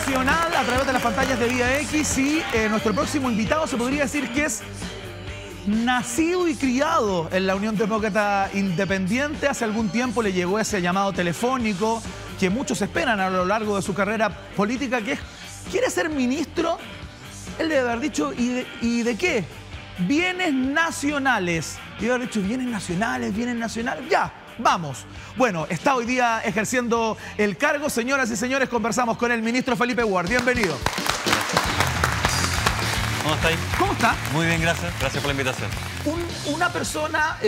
nacional a través de las pantallas de Vía X y nuestro próximo invitado se podría decir que es nacido y criado en la Unión Demócrata Independiente. Hace algún tiempo le llegó ese llamado telefónico que muchos esperan a lo largo de su carrera política, que es, ¿quiere ser ministro? Él debe haber dicho, ¿y de qué? Bienes nacionales. Debe haber dicho, bienes nacionales, ya. Vamos. Bueno, está hoy día ejerciendo el cargo. Señoras y señores, conversamos con el ministro Felipe Ward. Bienvenido. ¿Cómo estáis? ¿Cómo está? Muy bien, gracias. Gracias por la invitación. Una persona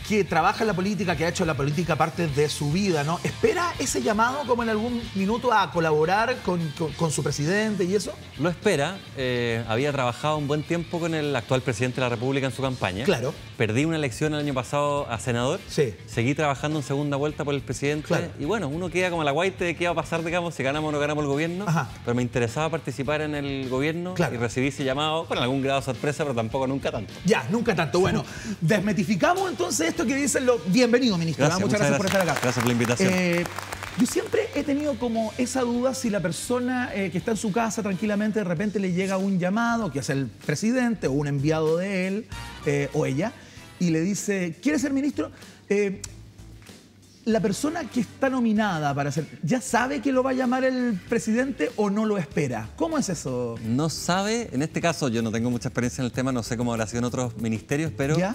que trabaja en la política, que ha hecho la política parte de su vida, ¿no? ¿Espera ese llamado como en algún minuto a colaborar con su presidente y eso? Lo espera. Había trabajado un buen tiempo con el actual presidente de la República en su campaña. Claro. Perdí una elección el año pasado a senador. Sí. Seguí trabajando en segunda vuelta por el presidente. Claro. Y bueno, uno queda como la guaite de qué va a pasar, digamos, si ganamos o no ganamos el gobierno. Ajá. Pero me interesaba participar en el gobierno. Claro. Y recibí ese llamado con algún grado de sorpresa, pero tampoco nunca tanto. Ya, nunca tanto. Bueno, desmitificamos entonces esto que dicen los... Bienvenido, ministro. Gracias, Muchas gracias por estar acá. Gracias por la invitación. Yo siempre he tenido como esa duda si la persona que está en su casa tranquilamente de repente le llega un llamado que hace el presidente o un enviado de él o ella y le dice, ¿quiere ser ministro? ¿La persona que está nominada para ser, ya sabe que lo va a llamar el presidente o no lo espera? ¿Cómo es eso? No sabe, en este caso yo no tengo mucha experiencia en el tema, no sé cómo habrá sido en otros ministerios, pero ¿Ya?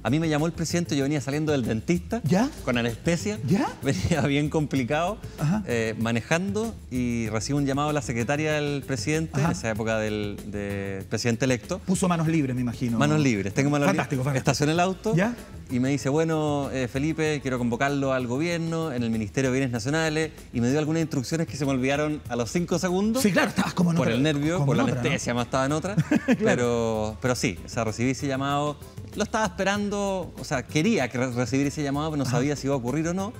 a mí me llamó el presidente, yo venía saliendo del dentista, ¿Ya? con anestesia, ¿Ya? venía bien complicado, Ajá. Manejando y recibo un llamado de la secretaria del presidente, Ajá. en esa época del presidente electo. Puso manos libres, me imagino. Manos libres, tengo manos Fantástico, libres. fantástico. Estacioné el auto. ¿Ya? Y me dice, bueno, Felipe, quiero convocarlo al gobierno, en el Ministerio de Bienes Nacionales, y me dio algunas instrucciones que se me olvidaron a los 5 segundos. Sí, claro, estabas como en Por otra. el nervio, como por la en otra, anestesia, más estaba en otra. Claro. Pero sí, o sea, recibí ese llamado. Lo estaba esperando, o sea, quería recibir ese llamado, pero no sabía si iba a ocurrir o no.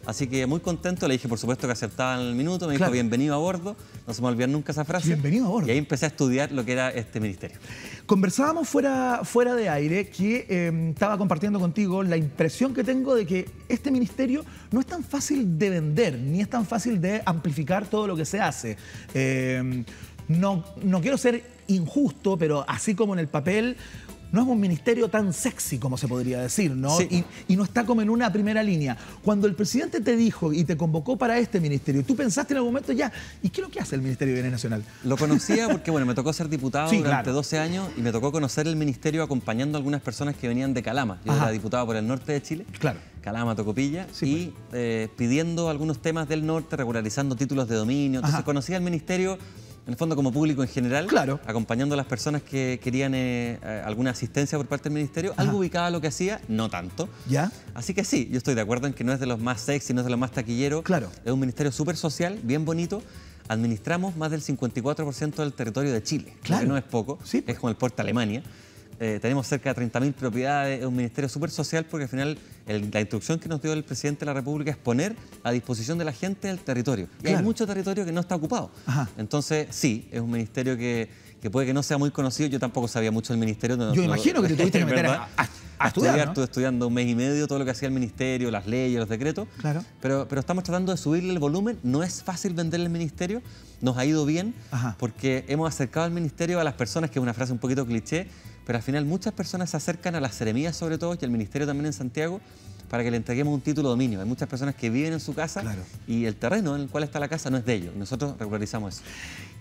Así que muy contento, le dije por supuesto que aceptaba en el minuto, me dijo Claro. bienvenido a bordo, no se me olvidó nunca esa frase. Bienvenido a bordo. Y ahí empecé a estudiar lo que era este ministerio. Conversábamos fuera de aire que estaba compartiendo contigo la impresión que tengo de que este ministerio no es tan fácil de vender, ni es tan fácil de amplificar todo lo que se hace. No quiero ser injusto, pero así como en el papel, no es un ministerio tan sexy como se podría decir, ¿no? Sí. Y no está como en una primera línea. Cuando el presidente te dijo y te convocó para este ministerio, tú pensaste en algún momento ya, ¿y qué es lo que hace el Ministerio de Bienes Nacional? Lo conocía porque, bueno, me tocó ser diputado Sí, durante claro. 12 años y me tocó conocer el ministerio acompañando a algunas personas que venían de Calama. Yo Ajá. era diputado por el norte de Chile. Claro. Calama, Tocopilla, Sí, y pidiendo algunos temas del norte, regularizando títulos de dominio. Entonces Ajá. conocía al ministerio, en el fondo como público en general, Claro. acompañando a las personas que querían alguna asistencia por parte del ministerio. Ajá. Algo ubicaba lo que hacía, no tanto. ¿Ya? Así que sí, yo estoy de acuerdo en que no es de los más sexy, no es de los más taquilleros. Claro. Es un ministerio súper social, bien bonito. Administramos más del 54% del territorio de Chile, Claro. que no es poco, Sí, pues. es como el porte Alemania. Tenemos cerca de 30.000 propiedades, es un ministerio súper social porque al final la instrucción que nos dio el presidente de la República es poner a disposición de la gente el territorio. Y Claro. hay mucho territorio que no está ocupado. Ajá. Entonces, sí, es un ministerio que puede que no sea muy conocido. Yo tampoco sabía mucho del ministerio. Yo imagino que te tuviste que meter ¿verdad? a estudiar, ¿no? Estuve estudiando un mes y medio todo lo que hacía el ministerio, las leyes, los decretos. Claro. Pero estamos tratando de subirle el volumen. No es fácil venderle el ministerio. Nos ha ido bien Ajá. porque hemos acercado al ministerio a las personas, que es una frase un poquito cliché, pero al final muchas personas se acercan a las seremías sobre todo y al ministerio también en Santiago para que le entreguemos un título de dominio. Hay muchas personas que viven en su casa. Claro. Y el terreno en el cual está la casa no es de ellos. Nosotros regularizamos eso.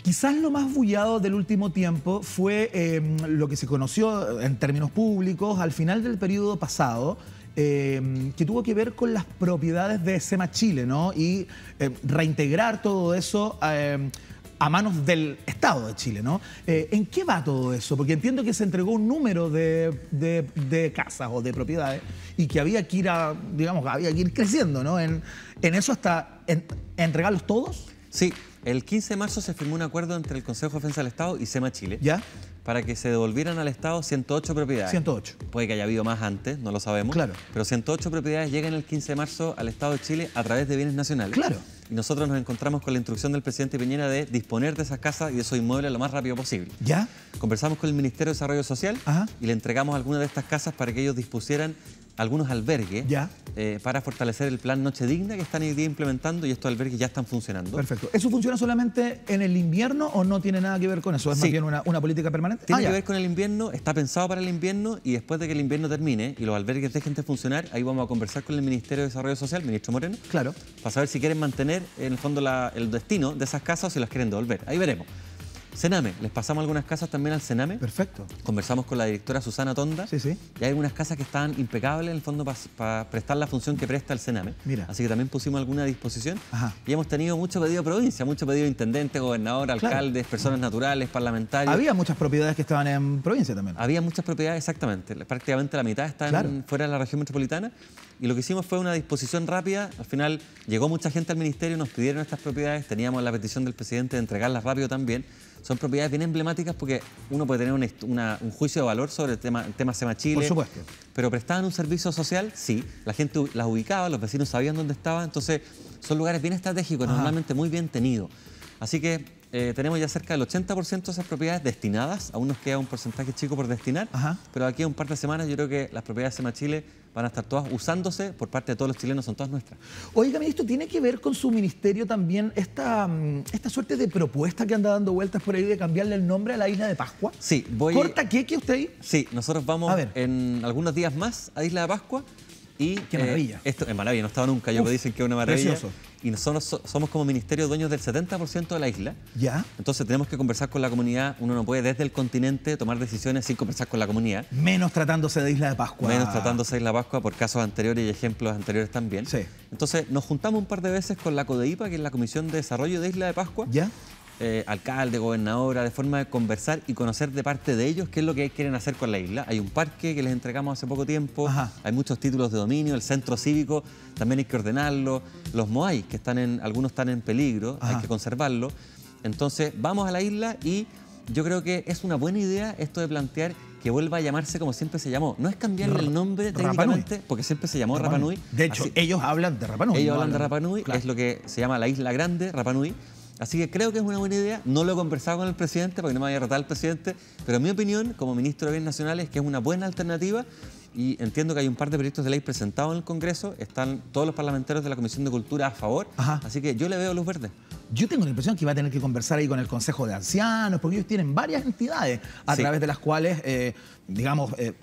Quizás lo más bullado del último tiempo fue lo que se conoció en términos públicos al final del periodo pasado, que tuvo que ver con las propiedades de SEMA Chile, ¿no? Y reintegrar todo eso a manos del Estado de Chile, ¿no? ¿En qué va todo eso? Porque entiendo que se entregó un número de casas o de propiedades y que había que ir había que ir creciendo, ¿no? En eso hasta entregarlos todos. Sí, el 15 de marzo se firmó un acuerdo entre el Consejo de Defensa del Estado y SEMA Chile. ¿Ya? Para que se devolvieran al Estado 108 propiedades. 108. Puede que haya habido más antes, no lo sabemos. Claro. Pero 108 propiedades llegan el 15 de marzo al Estado de Chile a través de bienes nacionales. Claro. Y nosotros nos encontramos con la instrucción del presidente Piñera de disponer de esas casas y de esos inmuebles lo más rápido posible. ¿Ya? Conversamos con el Ministerio de Desarrollo Social Ajá. y le entregamos algunas de estas casas para que ellos dispusieran algunos albergues Ya. para fortalecer el plan Noche Digna que están hoy día implementando y estos albergues ya están funcionando. Perfecto. ¿Eso funciona solamente en el invierno o no tiene nada que ver con eso? ¿Es Sí. más bien una política permanente? Tiene ya. que ver con el invierno, está pensado para el invierno y después de que el invierno termine y los albergues dejen de funcionar, ahí vamos a conversar con el Ministerio de Desarrollo Social, ministro Moreno, Claro. para saber si quieren mantener en el fondo el destino de esas casas o si las quieren devolver. Ahí veremos. Sename, les pasamos algunas casas también al Sename. Perfecto. Conversamos con la directora Susana Tonda. Sí, sí. Y hay algunas casas que estaban impecables en el fondo para prestar la función que presta el Sename. Mira. Así que también pusimos alguna a disposición. Ajá. Y hemos tenido mucho pedido de provincia, mucho pedido de intendente, gobernador, alcaldes, personas naturales, parlamentarios. Había muchas propiedades que estaban en provincia también. Había muchas propiedades, exactamente. Prácticamente la mitad están Claro. fuera de la región metropolitana. Y lo que hicimos fue una disposición rápida. Al final llegó mucha gente al ministerio, nos pidieron estas propiedades. Teníamos la petición del presidente de entregarlas rápido también. Son propiedades bien emblemáticas porque uno puede tener un juicio de valor sobre el tema SEMA Chile. Por supuesto. Pero prestaban un servicio social, sí. La gente las ubicaba, los vecinos sabían dónde estaban. Entonces, son lugares bien estratégicos, Ajá. normalmente muy bien tenidos. Así que tenemos ya cerca del 80% de esas propiedades destinadas. Aún nos queda un porcentaje chico por destinar. Ajá. Pero aquí a un par de semanas yo creo que las propiedades SEMA Chile van a estar todas usándose por parte de todos los chilenos, son todas nuestras. Oiga, ministro, ¿tiene que ver con su ministerio también esta suerte de propuesta que anda dando vueltas por ahí de cambiarle el nombre a la isla de Pascua? Sí, ¿Corta qué usted ahí? Sí, nosotros vamos A ver. en algunos días más a Isla de Pascua. Y, Qué maravilla. Esto es maravilla, no he estado nunca, yo Uf, me dicen que es una maravilla. precioso. Y nosotros somos como ministerio dueños del 70% de la isla. Ya. Entonces tenemos que conversar con la comunidad. Uno no puede desde el continente tomar decisiones sin conversar con la comunidad. Menos tratándose de Isla de Pascua. Menos tratándose de Isla Pascua por casos anteriores y ejemplos anteriores también. Sí. Entonces nos juntamos un par de veces con la CODEIPA, que es la Comisión de Desarrollo de Isla de Pascua. ¿Ya? Alcalde, gobernadora, de forma de conversar y conocer de parte de ellos qué es lo que quieren hacer con la isla. Hay un parque que les entregamos hace poco tiempo, Ajá. hay muchos títulos de dominio, el centro cívico también hay que ordenarlo, los moai, que algunos están en peligro, Ajá. hay que conservarlo. Entonces vamos a la isla y yo creo que es una buena idea esto de plantear que vuelva a llamarse como siempre se llamó. No es cambiarle el nombre técnicamente, porque siempre se llamó Rapa Nui. De hecho, ellos hablan de Rapa Nui. Ellos no hablan de Rapa Nui, Claro. es lo que se llama la Isla Grande, Rapa Nui. Así que creo que es una buena idea. No lo he conversado con el presidente porque no me vaya a retar el presidente, pero en mi opinión, como ministro de Bienes Nacionales, es que es una buena alternativa y entiendo que hay un par de proyectos de ley presentados en el Congreso. Están todos los parlamentarios de la Comisión de Cultura a favor. Ajá. Así que yo le veo luz verde. Yo tengo la impresión que va a tener que conversar ahí con el Consejo de Ancianos, porque ellos tienen varias entidades a Sí. través de las cuales,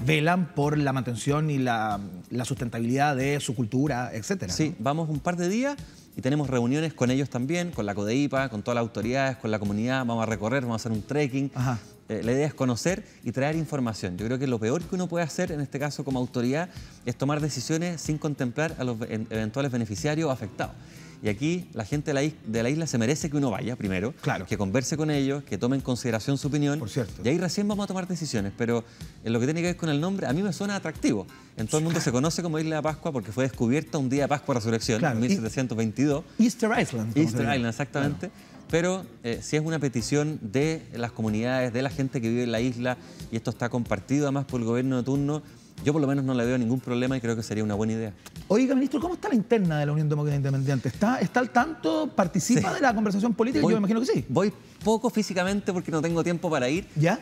velan por la mantención y la sustentabilidad de su cultura, etcétera. Sí, vamos un par de días y tenemos reuniones con ellos también, con la CODEIPA, con todas las autoridades, con la comunidad. Vamos a recorrer, vamos a hacer un trekking. Ajá. La idea es conocer y traer información. Yo creo que lo peor que uno puede hacer, en este caso como autoridad, es tomar decisiones sin contemplar a los eventuales beneficiarios o afectados. Y aquí la gente de la isla se merece que uno vaya primero, Claro. que converse con ellos, que tome en consideración su opinión. Por cierto. Y ahí recién vamos a tomar decisiones. Pero en lo que tiene que ver con el nombre, a mí me suena atractivo. En todo el mundo se conoce como Isla de Pascua porque fue descubierta un día de Pascua Resurrección, Claro. en 1722. Easter Island. como se Easter llama. Island, exactamente. Pero si es una petición de las comunidades, de la gente que vive en la isla, y esto está compartido además por el gobierno de turno, yo por lo menos no le veo ningún problema y creo que sería una buena idea. Oiga, ministro, ¿cómo está la interna de la Unión Demócrata Independiente? ¿Está al tanto? ¿Participa Sí. de la conversación política? Yo me imagino que sí. Voy poco físicamente porque no tengo tiempo para ir. ¿Ya?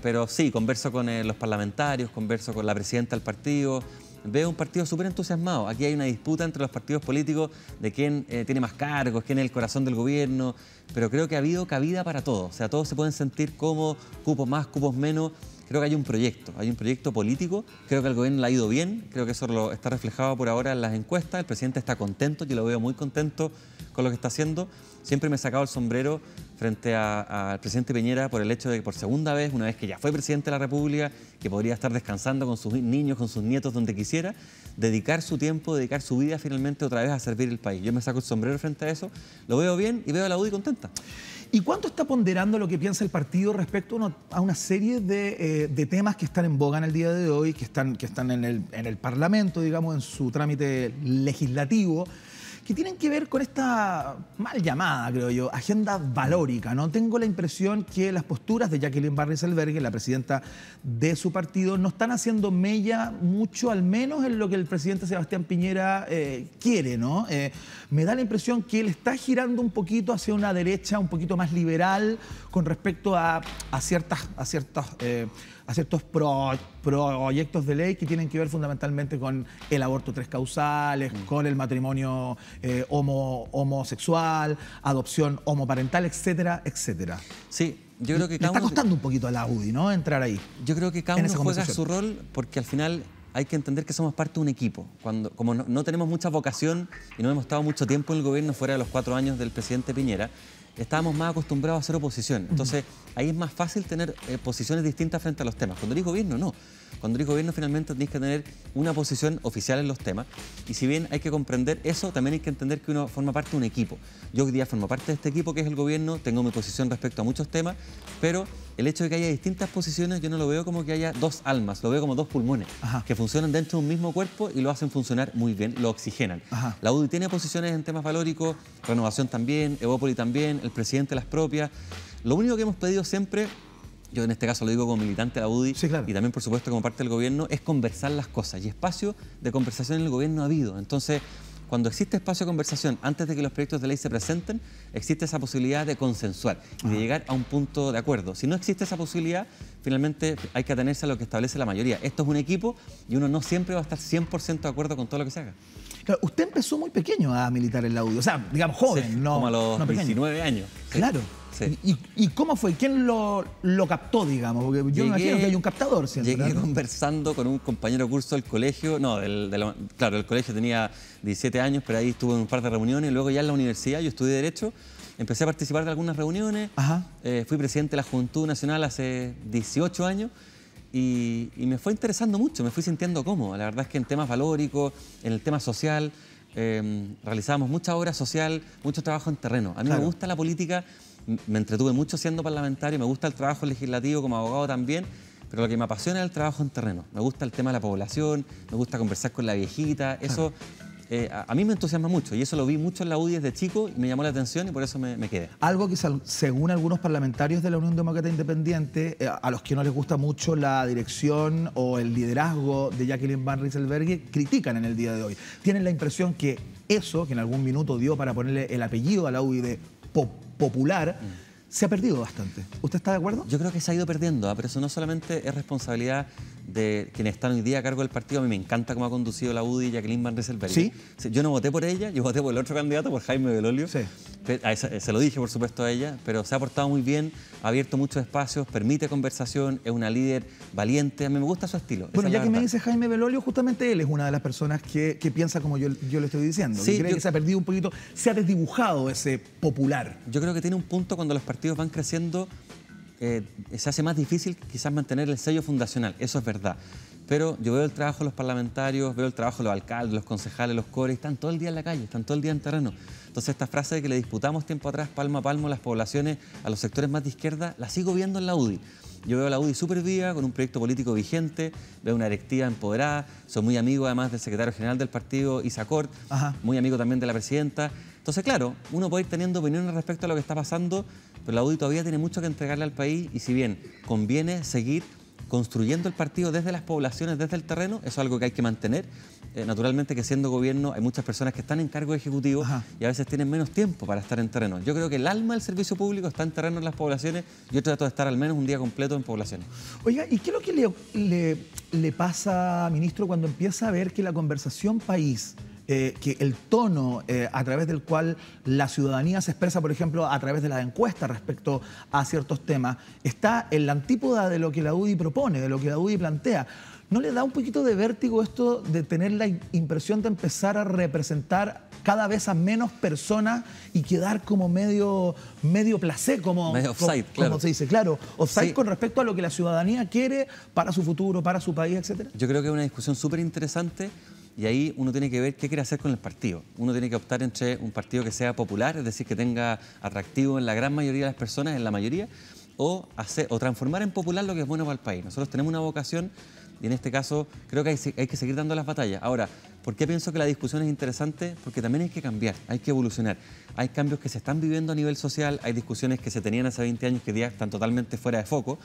Pero sí, converso con los parlamentarios, converso con la presidenta del partido. Veo un partido súper entusiasmado. Aquí hay una disputa entre los partidos políticos de quién tiene más cargos, quién es el corazón del gobierno, pero creo que ha habido cabida para todos. O sea, todos se pueden sentir como cupos más, cupos menos. Creo que hay un proyecto político. Creo que al gobierno le ha ido bien. Creo que eso está reflejado por ahora en las encuestas. El presidente está contento, yo lo veo muy contento con lo que está haciendo. Siempre me he sacado el sombrero frente al presidente Piñera por el hecho de que por segunda vez, una vez que ya fue presidente de la República, que podría estar descansando con sus niños, con sus nietos, donde quisiera, dedicar su tiempo, dedicar su vida finalmente otra vez a servir el país. Yo me saco el sombrero frente a eso, lo veo bien y veo a la UDI contenta. ¿Y cuánto está ponderando lo que piensa el partido respecto a una serie de temas que están en boga en el día de hoy, que están en el Parlamento, digamos, en su trámite legislativo, que tienen que ver con esta mal llamada, creo yo, agenda valórica, ¿no? Tengo la impresión que las posturas de Jacqueline Barris Albergue, la presidenta de su partido, no están haciendo mella mucho, al menos en lo que el presidente Sebastián Piñera quiere, ¿no? Me da la impresión que él está girando un poquito hacia una derecha un poquito más liberal con respecto a ciertos ciertos proyectos de ley que tienen que ver fundamentalmente con el aborto 3 causales, con el matrimonio homosexual, adopción homoparental, etcétera, etcétera. Sí, yo creo que Le está costando un poquito a la UDI, ¿no?, entrar ahí. Yo creo que cada uno juega su rol, porque al final hay que entender que somos parte de un equipo. Como no tenemos mucha vocación y no hemos estado mucho tiempo en el gobierno fuera de los 4 años del presidente Piñera, estábamos más acostumbrados a hacer oposición. Entonces, ahí es más fácil tener posiciones distintas frente a los temas. Cuando eres gobierno, no. Cuando eres gobierno, finalmente tenés que tener una posición oficial en los temas. Y si bien hay que comprender eso, también hay que entender que uno forma parte de un equipo. Yo hoy día formo parte de este equipo que es el gobierno, tengo mi posición respecto a muchos temas, pero el hecho de que haya distintas posiciones, yo no lo veo como que haya 2 almas, lo veo como 2 pulmones que funcionan dentro de un mismo cuerpo y lo hacen funcionar muy bien, lo oxigenan. La UDI tiene posiciones en temas valóricos, Renovación también, Evópoli también, el presidente las propias. Lo único que hemos pedido siempre, yo en este caso lo digo como militante de la UDI, sí, claro, y también por supuesto como parte del gobierno, es conversar las cosas. Y espacio de conversación en el gobierno ha habido. Entonces, cuando existe espacio de conversación antes de que los proyectos de ley se presenten, existe esa posibilidad de consensuar y de llegar a un punto de acuerdo. Si no existe esa posibilidad, finalmente hay que atenerse a lo que establece la mayoría. Esto es un equipo y uno no siempre va a estar 100% de acuerdo con todo lo que se haga. Claro, usted empezó muy pequeño a militar en la UDI, o sea, digamos joven, sí, no, como a los 19 años. Sí. Claro. Sí. ¿Y cómo fue? ¿Quién lo captó, digamos? Porque yo me imagino que hay un captador siempre. Llegué conversando con un compañero de curso del colegio, claro, el colegio tenía 17 años, pero ahí estuve en un par de reuniones, luego ya en la universidad, yo estudié Derecho, empecé a participar de algunas reuniones, fui presidente de la Juventud Nacional hace 18 años, y me fue interesando mucho, me fui sintiendo cómodo. La verdad es que en temas valóricos, en el tema social, realizábamos mucha obra social, mucho trabajo en terreno. A mí me gusta la política, me entretuve mucho siendo parlamentario, me gusta el trabajo legislativo como abogado también, pero lo que me apasiona es el trabajo en terreno. Me gusta el tema de la población, me gusta conversar con la viejita, eso a mí me entusiasma mucho y eso lo vi mucho en la UDI desde chico y me llamó la atención y por eso me quedé. Algo que según algunos parlamentarios de la Unión Demócrata Independiente, a los que no les gusta mucho la dirección o el liderazgo de Jacqueline Van Rysselberghe, critican en el día de hoy. Tienen la impresión que eso, que en algún minuto dio para ponerle el apellido a la UDI de popular, se ha perdido bastante. ¿Usted está de acuerdo? Yo creo que se ha ido perdiendo, pero eso no solamente es responsabilidad de quienes están hoy día a cargo del partido. A mí me encanta cómo ha conducido la UDI Jacqueline Van Rysselberghe. ¿Sí? Yo no voté por ella, yo voté por el otro candidato, por Jaime Belolio. Sí. Se lo dije, por supuesto, a ella, pero se ha portado muy bien, ha abierto muchos espacios, permite conversación, es una líder valiente. A mí me gusta su estilo. Bueno, ya que me dice Jaime Belolio, justamente él es una de las personas que piensa como yo le estoy diciendo. Sí, que cree que se ha perdido un poquito, se ha desdibujado ese popular. Yo creo que tiene un punto cuando los partidos van creciendo, se hace más difícil quizás mantener el sello fundacional, eso es verdad. Pero yo veo el trabajo de los parlamentarios, veo el trabajo de los alcaldes, los concejales, los cores, están todo el día en la calle, están todo el día en terreno. Entonces esta frase de que le disputamos tiempo atrás, palmo a palmo, las poblaciones a los sectores más de izquierda, la sigo viendo en la UDI. Yo veo a la UDI súper viva, con un proyecto político vigente, veo una directiva empoderada, soy muy amigo además del secretario general del partido, Isa Cort, muy amigo también de la presidenta. Entonces, claro, uno puede ir teniendo opiniones respecto a lo que está pasando, pero la UDI todavía tiene mucho que entregarle al país y si bien conviene seguir construyendo el partido desde las poblaciones, desde el terreno, eso es algo que hay que mantener. Naturalmente que siendo gobierno hay muchas personas que están en cargo ejecutivo y a veces tienen menos tiempo para estar en terreno. Yo creo que el alma del servicio público está en terreno en las poblaciones. Yo trato de estar al menos un día completo en poblaciones. Oiga, ¿y qué es lo que le pasa, ministro, cuando empieza a ver que la conversación país, que el tono a través del cual la ciudadanía se expresa, por ejemplo, a través de las encuestas respecto a ciertos temas, está en la antípoda de lo que la UDI propone, de lo que la UDI plantea? ¿No le da un poquito de vértigo esto de tener la impresión de empezar a representar cada vez a menos personas y quedar como medio placé, medio offside, claro. Como se dice, claro, offside con respecto a lo que la ciudadanía quiere para su futuro, para su país, etcétera? Yo creo que es una discusión súper interesante. Y ahí uno tiene que ver qué quiere hacer con el partido. Uno tiene que optar entre un partido que sea popular, es decir, que tenga atractivo en la gran mayoría de las personas, en la mayoría, o transformar en popular lo que es bueno para el país. Nosotros tenemos una vocación y en este caso creo que hay que seguir dando las batallas. Ahora, ¿por qué pienso que la discusión es interesante? Porque también hay que cambiar, hay que evolucionar. Hay cambios que se están viviendo a nivel social, hay discusiones que se tenían hace 20 años que ya están totalmente fuera de foco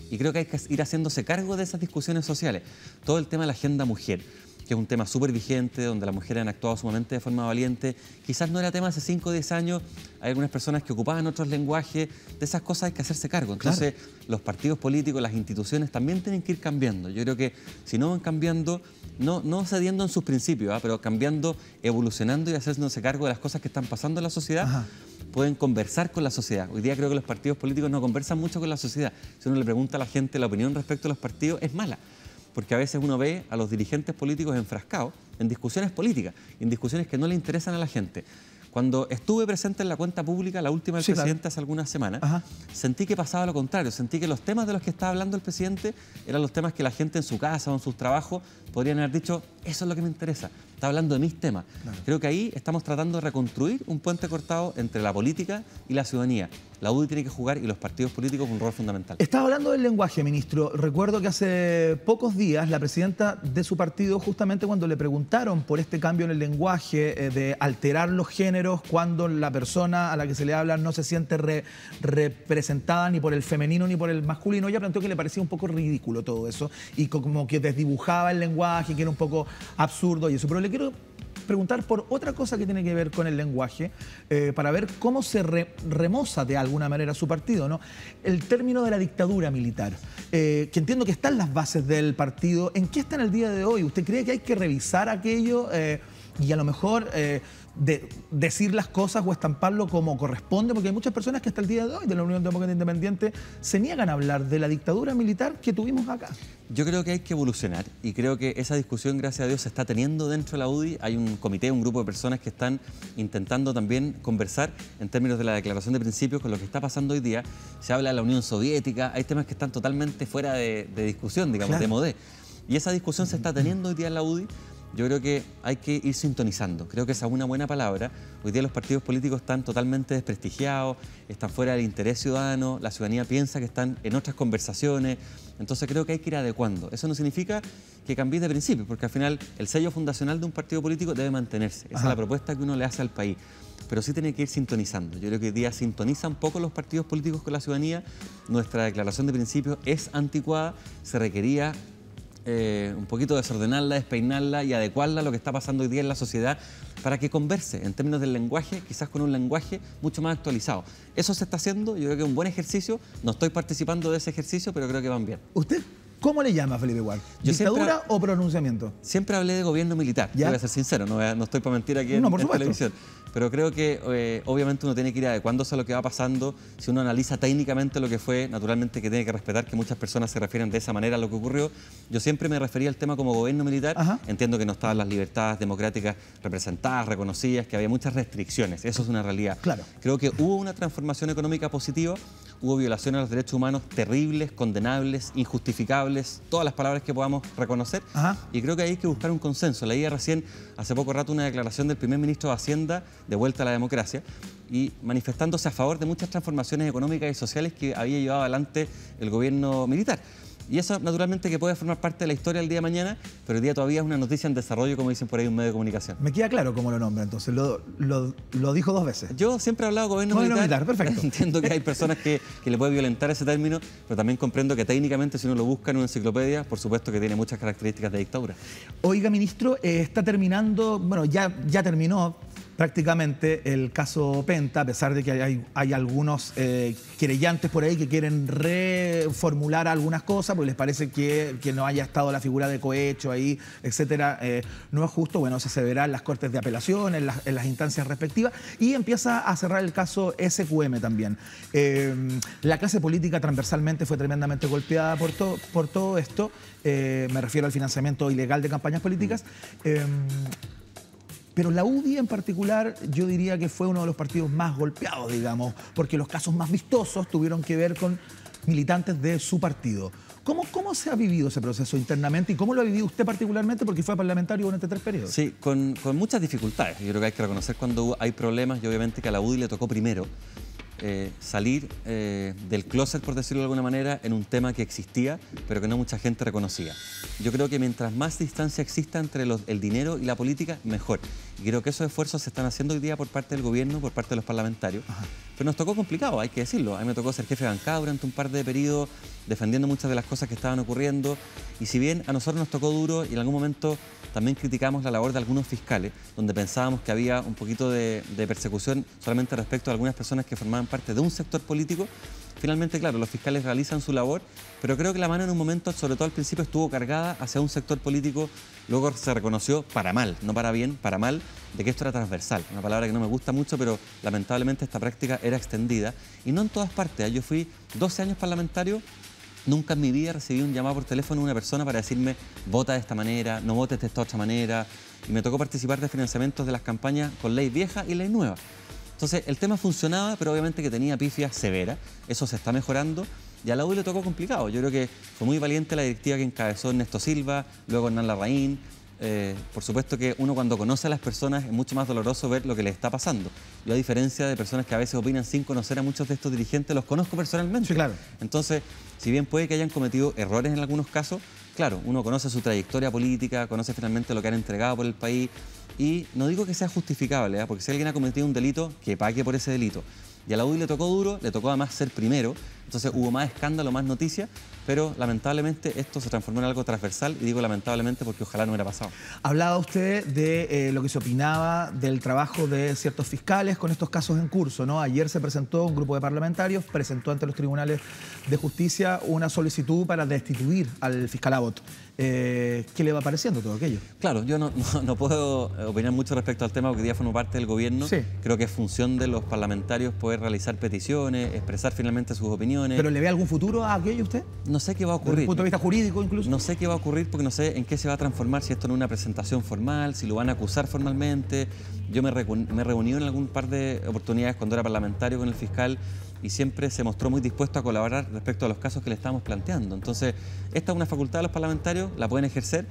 y creo que hay que ir haciéndose cargo de esas discusiones sociales. Todo el tema de la agenda mujer. que es un tema súper vigente, donde las mujeres han actuado sumamente de forma valiente. Quizás no era tema hace 5 o 10 años, hay algunas personas que ocupaban otros lenguajes, de esas cosas hay que hacerse cargo. Entonces, los partidos políticos, las instituciones también tienen que ir cambiando. Yo creo que si no van cambiando, no cediendo en sus principios, pero cambiando, evolucionando y haciéndose cargo de las cosas que están pasando en la sociedad, pueden conversar con la sociedad. Hoy día creo que los partidos políticos no conversan mucho con la sociedad. Si uno le pregunta a la gente la opinión respecto a los partidos, es mala. Porque a veces uno ve a los dirigentes políticos enfrascados en discusiones políticas, en discusiones que no le interesan a la gente. Cuando estuve presente en la cuenta pública, la última del presidente hace algunas semanas, sentí que pasaba lo contrario. Sentí que los temas de los que estaba hablando el presidente eran los temas que la gente en su casa o en sus trabajos podrían haber dicho, eso es lo que me interesa, está hablando de mis temas. Creo que ahí estamos tratando de reconstruir un puente cortado entre la política y la ciudadanía. La UDI tiene que jugar y los partidos políticos un rol fundamental. Estaba hablando del lenguaje, ministro. Recuerdo que hace pocos días la presidenta de su partido, justamente cuando le preguntaron por este cambio en el lenguaje, de alterar los géneros cuando la persona a la que se le habla no se siente representada ni por el femenino ni por el masculino, ella planteó que le parecía un poco ridículo todo eso y como que desdibujaba el lenguaje, que era un poco absurdo y eso. Pero le quiero preguntar por otra cosa que tiene que ver con el lenguaje, para ver cómo se remoza de alguna manera su partido, ¿no? El término de la dictadura militar, que entiendo que está en las bases del partido. ¿En qué está en el día de hoy? ¿Usted cree que hay que revisar aquello y a lo mejor decir las cosas o estamparlo como corresponde? Porque hay muchas personas que hasta el día de hoy de la Unión Demócrata Independiente se niegan a hablar de la dictadura militar que tuvimos acá. Yo creo que hay que evolucionar y creo que esa discusión, gracias a Dios, se está teniendo dentro de la UDI. Hay un comité, un grupo de personas que están intentando también conversar en términos de la declaración de principios con lo que está pasando hoy día. Se habla de la Unión Soviética, hay temas que están totalmente fuera de discusión, digamos, de modé. Y esa discusión se está teniendo hoy día en la UDI. Yo creo que hay que ir sintonizando. Creo que esa es una buena palabra. Hoy día los partidos políticos están totalmente desprestigiados, están fuera del interés ciudadano, la ciudadanía piensa que están en otras conversaciones. Entonces creo que hay que ir adecuando. Eso no significa que cambie de principio, porque al final el sello fundacional de un partido político debe mantenerse. Esa es la propuesta que uno le hace al país. Pero sí tiene que ir sintonizando. Yo creo que hoy día sintonizan poco los partidos políticos con la ciudadanía. Nuestra declaración de principios es anticuada, se requería un poquito desordenarla, despeinarla y adecuarla a lo que está pasando hoy día en la sociedad para que converse en términos del lenguaje, quizás con un lenguaje mucho más actualizado. Eso se está haciendo, yo creo que es un buen ejercicio. No estoy participando de ese ejercicio, pero creo que van bien. ¿Usted cómo le llama, Felipe Gual? ¿Dictadura o pronunciamiento? Siempre hablé de gobierno militar, voy a ser sincero, no estoy para mentir aquí en televisión. Pero creo que obviamente uno tiene que ir adecuándose a lo que va pasando. Si uno analiza técnicamente lo que fue, naturalmente que tiene que respetar que muchas personas se refieren de esa manera a lo que ocurrió. Yo siempre me refería al tema como gobierno militar. Entiendo que no estaban las libertades democráticas representadas, reconocidas, que había muchas restricciones. Eso es una realidad. Creo que hubo una transformación económica positiva, hubo violaciones a los derechos humanos terribles, condenables, injustificables, todas las palabras que podamos reconocer. Y creo que hay que buscar un consenso. Leía recién, hace poco rato, una declaración del primer ministro de Hacienda de vuelta a la democracia y manifestándose a favor de muchas transformaciones económicas y sociales que había llevado adelante el gobierno militar. Y eso naturalmente que puede formar parte de la historia el día de mañana, pero hoy día todavía es una noticia en desarrollo, como dicen por ahí un medio de comunicación. Me queda claro cómo lo nombra, entonces. Lo dijo 2 veces. Yo siempre he hablado de gobierno militar. Perfecto. Entiendo que hay personas que le puede violentar ese término, pero también comprendo que técnicamente, si uno lo busca en una enciclopedia, por supuesto que tiene muchas características de dictadura. Oiga, ministro, está terminando, bueno, ya terminó prácticamente el caso Penta, a pesar de que hay algunos querellantes por ahí que quieren reformular algunas cosas, porque les parece que no haya estado la figura de cohecho ahí, etcétera, no es justo. Bueno, eso se verá en las cortes de apelación, en las instancias respectivas, y empieza a cerrar el caso SQM también. La clase política transversalmente fue tremendamente golpeada por todo esto, me refiero al financiamiento ilegal de campañas políticas. Pero la UDI en particular, yo diría que fue uno de los partidos más golpeados, digamos, porque los casos más vistosos tuvieron que ver con militantes de su partido. ¿Cómo se ha vivido ese proceso internamente y cómo lo ha vivido usted particularmente, porque fue parlamentario durante 3 periodos? Sí, con muchas dificultades. Yo creo que hay que reconocer cuando hay problemas y obviamente que a la UDI le tocó primero salir del closet, por decirlo de alguna manera, en un tema que existía, pero que no mucha gente reconocía. Yo creo que mientras más distancia exista entre el dinero y la política, mejor. Y creo que esos esfuerzos se están haciendo hoy día por parte del gobierno, por parte de los parlamentarios. Pero nos tocó complicado, hay que decirlo. A mí me tocó ser jefe de bancada durante un par de periodos defendiendo muchas de las cosas que estaban ocurriendo. Y si bien a nosotros nos tocó duro y en algún momento también criticamos la labor de algunos fiscales, donde pensábamos que había un poquito de persecución solamente respecto a algunas personas que formaban parte de un sector político, finalmente, claro, los fiscales realizan su labor, pero creo que la mano en un momento, sobre todo al principio, estuvo cargada hacia un sector político. Luego se reconoció para mal, no para bien, para mal, de que esto era transversal. Una palabra que no me gusta mucho, pero lamentablemente esta práctica era extendida. Y no en todas partes. Yo fui 12 años parlamentario. Nunca en mi vida recibí un llamado por teléfono de una persona para decirme vota de esta manera, no votes de esta otra manera. Y me tocó participar de financiamientos de las campañas con ley vieja y ley nueva. Entonces el tema funcionaba, pero obviamente que tenía pifias severas. Eso se está mejorando. Y a la U le tocó complicado. Yo creo que fue muy valiente la directiva que encabezó Ernesto Silva, luego Hernán Larraín. Por supuesto que uno cuando conoce a las personas es mucho más doloroso ver lo que les está pasando. Yo, a diferencia de personas que a veces opinan sin conocer a muchos de estos dirigentes, los conozco personalmente. Sí, claro. Entonces, si bien puede que hayan cometido errores en algunos casos, claro, uno conoce su trayectoria política, conoce finalmente lo que han entregado por el país y no digo que sea justificable, porque si alguien ha cometido un delito, que pague por ese delito. Y a la UDI le tocó duro, le tocó además ser primero, entonces hubo más escándalo, más noticias, pero lamentablemente esto se transformó en algo transversal, y digo lamentablemente porque ojalá no hubiera pasado. Hablaba usted de lo que se opinaba del trabajo de ciertos fiscales con estos casos en curso, ¿no? Ayer se presentó un grupo de parlamentarios, presentó ante los tribunales de justicia una solicitud para destituir al fiscal Abbott. ¿Qué le va pareciendo todo aquello? Claro, yo no puedo opinar mucho respecto al tema porque hoy día formo parte del gobierno. Sí. Creo que es función de los parlamentarios poder realizar peticiones, expresar finalmente sus opiniones. ¿Pero le ve algún futuro a aquello usted? No sé qué va a ocurrir. ¿Desde el punto de vista jurídico incluso? No sé qué va a ocurrir porque no sé en qué se va a transformar, si esto en una presentación formal, si lo van a acusar formalmente. Yo me he reunido en algún par de oportunidades cuando era parlamentario con el fiscal y siempre se mostró muy dispuesto a colaborar respecto a los casos que le estábamos planteando. Entonces, esta es una facultad de los parlamentarios, la pueden ejercer,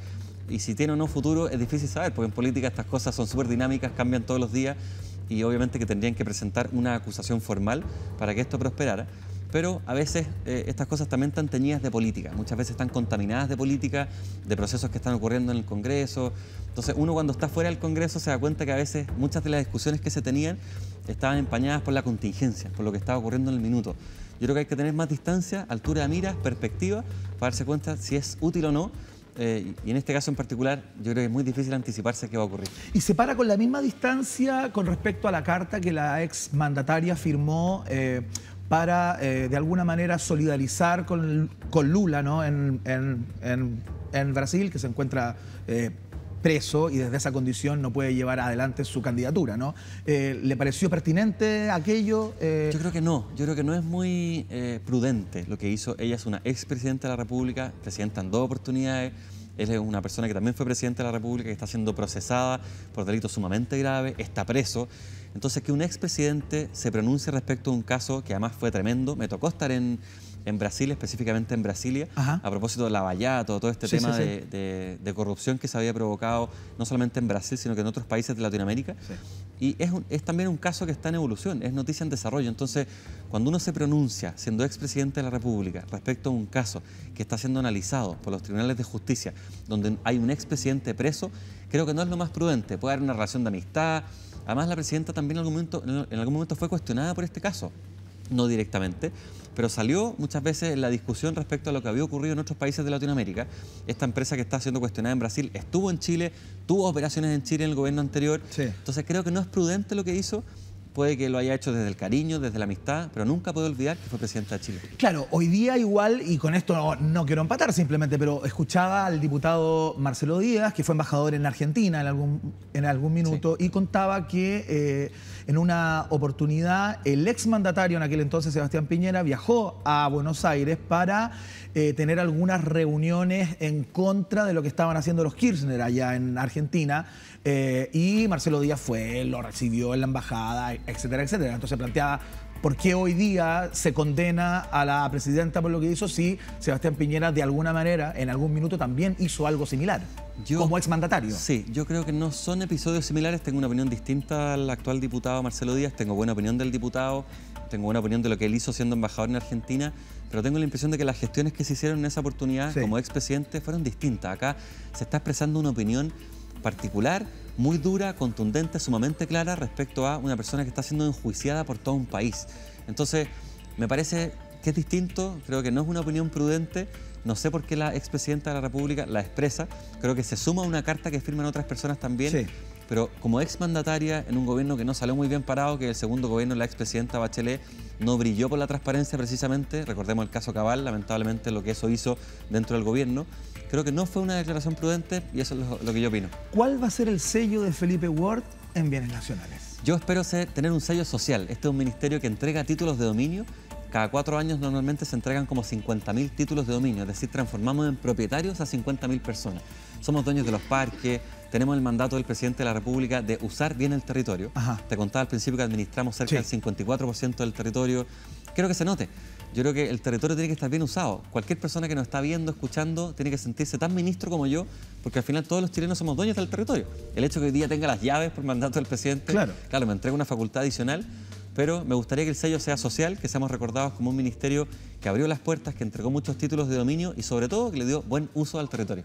y si tiene o no futuro es difícil saber, porque en política estas cosas son súper dinámicas, cambian todos los días, y obviamente que tendrían que presentar una acusación formal para que esto prosperara. Pero a veces estas cosas también están teñidas de política, muchas veces están contaminadas de política, de procesos que están ocurriendo en el Congreso. Entonces uno cuando está fuera del Congreso se da cuenta que a veces muchas de las discusiones que se tenían estaban empañadas por la contingencia, por lo que estaba ocurriendo en el minuto. Yo creo que hay que tener más distancia, altura de miras, perspectiva, para darse cuenta si es útil o no. Y en este caso en particular, yo creo que es muy difícil anticiparse qué va a ocurrir. ¿Y se para con la misma distancia con respecto a la carta que la ex mandataria firmó para, de alguna manera, solidarizar con Lula, ¿no? en Brasil, que se encuentra preso y desde esa condición no puede llevar adelante su candidatura, ¿no? ¿Le pareció pertinente aquello? Yo creo que no es muy prudente lo que hizo. Ella es una expresidenta de la República, presidenta en 2 oportunidades. Él es una persona que también fue presidente de la República, que está siendo procesada por delitos sumamente graves, está preso. Entonces, que un expresidente se pronuncie respecto a un caso que además fue tremendo. Me tocó estar en Brasil, específicamente en Brasilia, a propósito de Lavallato, todo este tema de corrupción que se había provocado no solamente en Brasil, sino que en otros países de Latinoamérica. Sí. Y es también un caso que está en evolución, es noticia en desarrollo. Entonces, cuando uno se pronuncia, siendo expresidente de la República, respecto a un caso que está siendo analizado por los tribunales de justicia, donde hay un expresidente preso, creo que no es lo más prudente. Puede haber una relación de amistad. Además, la presidenta también en algún momento fue cuestionada por este caso. No directamente, pero salió muchas veces en la discusión respecto a lo que había ocurrido en otros países de Latinoamérica. Esta empresa que está siendo cuestionada en Brasil estuvo en Chile, tuvo operaciones en Chile en el gobierno anterior. Sí. Entonces creo que no es prudente lo que hizo. Puede que lo haya hecho desde el cariño, desde la amistad, pero nunca puede olvidar que fue presidenta de Chile. Claro, hoy día igual, y con esto no quiero empatar simplemente, pero escuchaba al diputado Marcelo Díaz, que fue embajador en Argentina en algún minuto, sí, y contaba que en una oportunidad el exmandatario en aquel entonces, Sebastián Piñera, viajó a Buenos Aires para tener algunas reuniones en contra de lo que estaban haciendo los Kirchner allá en Argentina, y Marcelo Díaz fue, lo recibió en la embajada, etcétera, etcétera. Entonces planteaba por qué hoy día se condena a la presidenta por lo que hizo si Sebastián Piñera de alguna manera, en algún minuto también hizo algo similar, como exmandatario. Sí, yo creo que no son episodios similares. Tengo una opinión distinta al actual diputado Marcelo Díaz, tengo buena opinión del diputado, tengo buena opinión de lo que él hizo siendo embajador en Argentina, pero tengo la impresión de que las gestiones que se hicieron en esa oportunidad como expresidente fueron distintas. Acá se está expresando una opinión particular, muy dura, contundente, sumamente clara respecto a una persona que está siendo enjuiciada por todo un país. Entonces, me parece que es distinto, creo que no es una opinión prudente. No sé por qué la expresidenta de la República la expresa. Creo que se suma a una carta que firman otras personas también. Sí. Pero como exmandataria en un gobierno que no salió muy bien parado, que el segundo gobierno de la expresidenta Bachelet no brilló por la transparencia precisamente, recordemos el caso Cabal, lamentablemente lo que eso hizo dentro del gobierno, creo que no fue una declaración prudente y eso es lo que yo opino. ¿Cuál va a ser el sello de Felipe Ward en bienes nacionales? Yo espero tener un sello social. Este es un ministerio que entrega títulos de dominio. Cada 4 años normalmente se entregan como 50.000 títulos de dominio, es decir, transformamos en propietarios a 50.000 personas. Somos dueños de los parques, tenemos el mandato del presidente de la República de usar bien el territorio. Ajá. Te contaba al principio que administramos cerca del 54% del territorio. Quiero que se note. Yo creo que el territorio tiene que estar bien usado. Cualquier persona que nos está viendo, escuchando, tiene que sentirse tan ministro como yo, porque al final todos los chilenos somos dueños del territorio. El hecho de que hoy día tenga las llaves por mandato del presidente, claro, me entrega una facultad adicional, pero me gustaría que el sello sea social, que seamos recordados como un ministerio que abrió las puertas, que entregó muchos títulos de dominio y sobre todo que le dio buen uso al territorio.